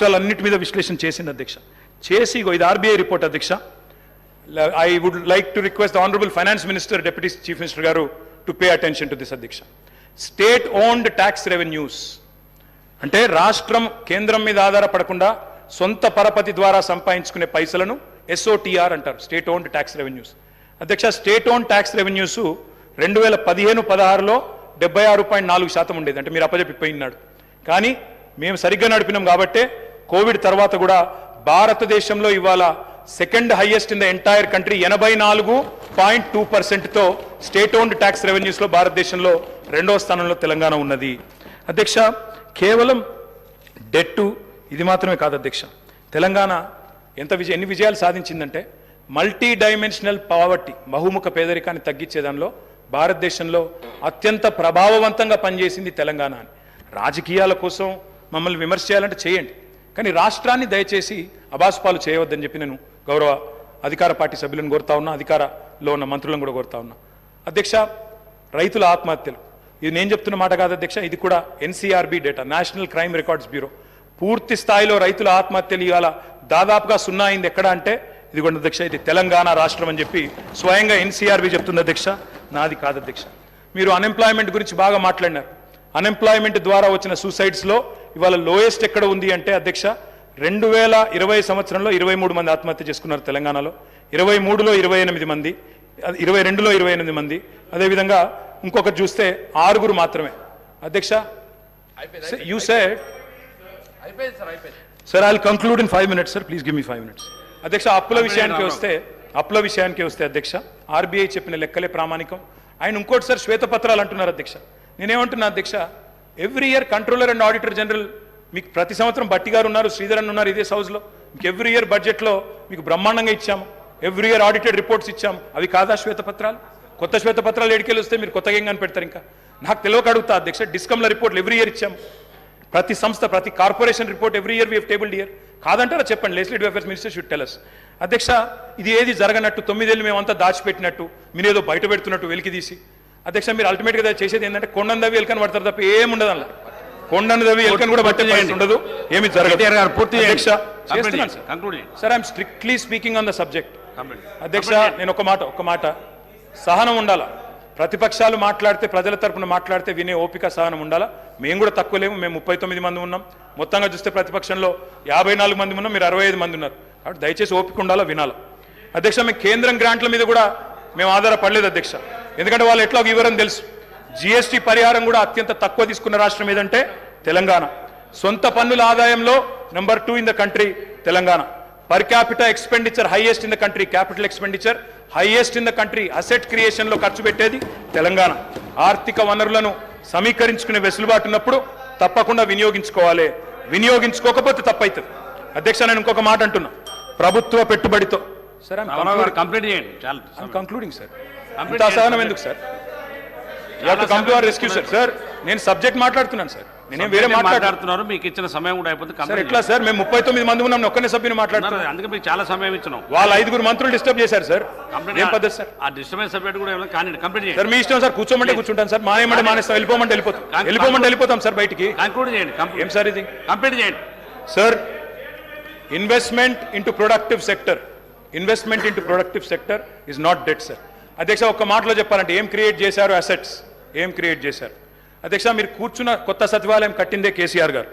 రాష్ట్రాలన్నిటి మీద విశ్లేషణ చేసింది అధ్యక్ష. చేసి ఇది ఆర్బీఐ రిపోర్ట్ అధ్యక్ష. I would like to request the Honorable Finance Minister, Deputy Chief Minister Garu to pay attention to this అధ్యక్ష. స్టేట్ ఓన్డ్ ట్యాక్స్ రెవెన్యూస్ అంటే రాష్ట్రం కేంద్రం మీద ఆధారపడకుండా సొంత పరపతి ద్వారా సంపాదించుకునే పైసలను SOTR అంటారు, స్టేట్ ఓన్డ్ ట్యాక్స్ రెవెన్యూస్. అధ్యక్ష, స్టేట్ ఓన్డ్ ట్యాక్స్ రెవెన్యూస్ 2015-16లో 76.4% ఉండేది, అంటే మీరు అప్పచెప్పిపోయినాడు. కానీ మేము సరిగ్గా నడిపినాం కాబట్టే కోవిడ్ తర్వాత కూడా భారతదేశంలో ఇవాళ second highest in the entire country 84.2%తో స్టేట్ ఓన్డ్ ట్యాక్స్ రెవెన్యూస్లో భారతదేశంలో 2వ స్థానంలో తెలంగాణ ఉన్నది. అధ్యక్ష, కేవలం డెట్టు ఇది మాత్రమే కాదు అధ్యక్ష. తెలంగాణ ఎన్ని విజయాలు సాధించిందంటే మల్టీ డైమెన్షనల్ పావర్టీ, బహుముఖ పేదరికాన్ని తగ్గించే దానిలో భారతదేశంలో అత్యంత ప్రభావవంతంగా పనిచేసింది తెలంగాణ అని. రాజకీయాల కోసం మమ్మల్ని విమర్శ చేయాలంటే చేయండి, కానీ రాష్ట్రాన్ని దయచేసి అబాస్పాలు చేయవద్దని చెప్పి నేను గౌరవ అధికార పార్టీ సభ్యులను కోరుతా ఉన్నా, అధికారంలో ఉన్న మంత్రులను కూడా కోరుతా ఉన్నా. అధ్యక్ష, రైతుల ఆత్మహత్యలు ఇది నేను చెప్తున్న మాట కాదు అధ్యక్ష, ఇది కూడా NCRB data, national crime records bureau. పూర్తి స్థాయిలో రైతుల ఆత్మహత్యలు ఇవాళ దాదాపుగా 0 అయింది. ఎక్కడ అంటే ఇది కూడా అధ్యక్ష, ఇది తెలంగాణ రాష్ట్రం అని చెప్పి స్వయంగా NCRB చెప్తుంది అధ్యక్ష, నాది కాదు అధ్యక్ష. మీరు అన్ఎంప్లాయ్మెంట్ గురించి బాగా మాట్లాడినారు. అన్ఎంప్లాయ్మెంట్ ద్వారా వచ్చిన సూసైడ్స్లో ఇవాళ లోయెస్ట్ ఎక్కడ ఉంది అంటే అధ్యక్ష, 2020 సంవత్సరంలో 23 మంది ఆత్మహత్య చేసుకున్నారు తెలంగాణలో, 23లో 28 మంది, 22లో 28 మంది, అదేవిధంగా ఇంకొకటి చూస్తే 6 మాత్రమే. అధ్యక్ష, you said sir, I will conclude in 5 minutes sir, please give me 5 minutes. అధ్యక్ష, అప్పుల విషయానికి వస్తే అధ్యక్ష, ఆర్బీఐ చెప్పిన లెక్కలే ప్రామాణికం. ఆయన ఇంకోటి సార్ శ్వేతపత్రాలు అంటున్నారు అధ్యక్ష. నేనేమంటున్నా అధ్యక్ష, every year controller and auditor general మీకు ప్రతి సంవత్సరం బట్టి గారు ఉన్నారు, శ్రీధరన్ ఉన్నారు ఇదే హౌస్లో, మీకు ఎవ్రీ ఇయర్ బడ్జెట్లో మీకు బ్రహ్మాండంగా ఇచ్చాము, ఎవ్రీ ఇయర్ ఆడిటెడ్ రిపోర్ట్స్ ఇచ్చాము. అవి కాదా శ్వేతపత్రాలు? కొత్త శ్వేతపత్రాలు ఎడికెళ్ళి వస్తే మీరు కొత్తగా ఏం పెడతారు? ఇంకా నాకు తెలియక అడుగుతా అధ్యక్ష, డిస్కమ్ల రిపోర్ట్లు ఎవ్రీ ఇయర్ ఇచ్చాము, ప్రతి సంస్థ ప్రతి corporation report every year we have tabled year. కాదంటారా చెప్పండి, legislative affairs minister should tell us. అధ్యక్ష, ఇది ఏది జరగనట్టు 9 ఏళ్ళు మేమంతా దాచిపెట్టినట్టు మీరేదో బయట పెడుతున్నట్టు వెలికి తీసి అధ్యక్ష, మీరు అల్టిమేట్గా చేసేది ఏంటంటే కొండను దవ్వి ఎలుకని పడతారు తప్ప ఏముండదు. అలా కొండను దవ్వి ఎలుకని కూడా పట్టే ఉండదు, ఏమి జరగదు. Sir, I'm strictly speaking on the subject. అధ్యక్ష, నేను ఒక మాట సహనం ఉండాలా. ప్రతిపక్షాలు మాట్లాడితే, ప్రజల తరపున మాట్లాడితే వినే ఓపిక సహనం ఉండాలా. మేము కూడా తక్కువ లేము, మేము 39 మంది ఉన్నాం. మొత్తంగా చూస్తే ప్రతిపక్షంలో 54 మంది ఉన్నాం, మీరు 65 మంది ఉన్నారు. కాబట్టి దయచేసి ఓపిక ఉండాలా, వినాలా. అధ్యక్ష, మేము కేంద్రం గ్రాంట్ల మీద కూడా మేము ఆధారపడలేదు అధ్యక్ష, ఎందుకంటే వాళ్ళు ఎట్లా వివరం తెలుసు. GST పరిహారం కూడా అత్యంత తక్కువ తీసుకున్న రాష్ట్రం ఏదంటే తెలంగాణ. సొంత పన్నుల ఆదాయంలో నెంబర్ 2 ఇన్ ద కంట్రీ తెలంగాణ. Per capital expenditure highest in the country, capital expenditure highest in the country. Asset క్రియేషన్లో ఖర్చు పెట్టేది తెలంగాణ. ఆర్థిక వనరులను సమీకరించుకునే వెసులుబాటు ఉన్నప్పుడు తప్పకుండా వినియోగించుకోవాలి, వినియోగించుకోకపోతే తప్పవుతుంది. అధ్యక్ష, నేను ఇంకొక మాట అంటున్నా, ప్రభుత్వ పెట్టుబడితో సార్ కంప్లీట్ చేయండి. కంక్లూడింగ్ సార్, అంత అసహనం ఎందుకు సార్? రెస్క్యూ సార్, నేను సబ్జెక్ట్ మాట్లాడుతున్నాను సార్, నేనేం వేరే మాట్లాడుతున్నారు. మీకు ఇచ్చిన సమయం కూడా అయిపోతుంది. ఎట్లా సార్, మేము 39 మంది ఉన్నాం, ఒక్కనే సభ్యుని మాట్లాడుతున్నాను, అందుకే మీకు చాలా సమయం ఇచ్చినాం. వాళ్ళ 5 మంత్రులు డిస్టర్బ్ చేశారు సార్. ఏం పద్ధతి సార్? ఆ డిస్టర్బెన్స్ సబ్జెక్ట్ కూడా కంప్లీట్ చేయండి సార్. మీ ఇష్టం సార్, కూర్చోమంటే కూర్చుంటాను సార్, మానేమంటే మానేస్తాం, వెళ్ళిపోమంటే వెళ్ళిపోతాం సార్ బయటికి. కంక్లూడ్ చేయండి. ఏం సార్ ఇది? కంప్లీట్ చేయండి sir. Investment into productive sector is not debt sir. అధ్యక్ష, ఒక్క మాటలో చెప్పాలంటే ఏం క్రియేట్ చేశారు? అసెట్స్ ఏం క్రియేట్ చేశారు? అధ్యక్ష, మీరు కూర్చున్న కొత్త సచివాలయం కట్టిందే కేసీఆర్ గారు,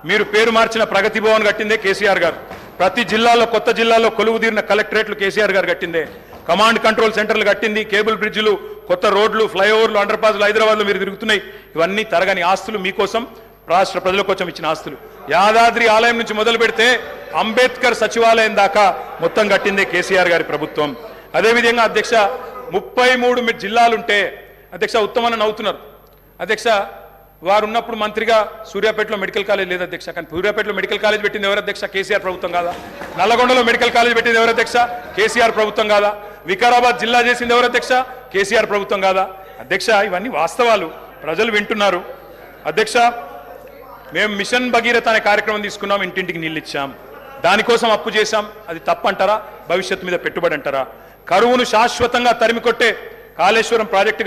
మీరు పేరు మార్చిన ప్రగతి భవన్ కట్టిందే కేసీఆర్ గారు, ప్రతి జిల్లాలో కొత్త జిల్లాలో కొలువు తీరిన కలెక్టరేట్లు కేసీఆర్ గారు కట్టిందే, కమాండ్ కంట్రోల్ సెంటర్లు కట్టింది, కేబుల్ బ్రిడ్జ్లు, కొత్త రోడ్లు, ఫ్లైఓవర్లు, అండర్ పాస్లు హైదరాబాద్లో మీరు తిరుగుతున్నాయి. ఇవన్నీ తరగని ఆస్తులు, మీకోసం రాష్ట్ర ప్రజల కోసం ఇచ్చిన ఆస్తులు. యాదాద్రి ఆలయం నుంచి మొదలు పెడితే అంబేద్కర్ సచివాలయం దాకా మొత్తం కట్టిందే కేసీఆర్ గారి ప్రభుత్వం. అదేవిధంగా అధ్యక్ష, 33 జిల్లాలుంటే అధ్యక్ష, ఉత్తమని నవ్వుతున్నారు అధ్యక్ష. వారు ఉన్నప్పుడు మంత్రిగా సూర్యాపేటలో మెడికల్ కాలేజ్ లేదు అధ్యక్ష, కానీ సూర్యాపేటలో మెడికల్ కాలేజ్ పెట్టింది ఎవరు అధ్యక్ష? కేసీఆర్ ప్రభుత్వం కాదా? నల్లగొండలో మెడికల్ కాలేజ్ పెట్టింది ఎవరు అధ్యక్ష? కేసీఆర్ ప్రభుత్వం కాదా? వికారాబాద్ జిల్లా చేసింది ఎవరు అధ్యక్ష? కేసీఆర్ ప్రభుత్వం కాదా? అధ్యక్ష, ఇవన్నీ వాస్తవాలు, ప్రజలు వింటున్నారు. అధ్యక్ష, మేము మిషన్ భగీరథ అనే కార్యక్రమం తీసుకున్నాం, ఇంటింటికి నీళ్ళు ఇచ్చాం, దానికోసం అప్పు చేశాం. అది తప్పంటారా? భవిష్యత్తు మీద పెట్టుబడి అంటారా? కరువును శాశ్వతంగా తరిమి కొట్టే కాళేశ్వరం ప్రాజెక్టు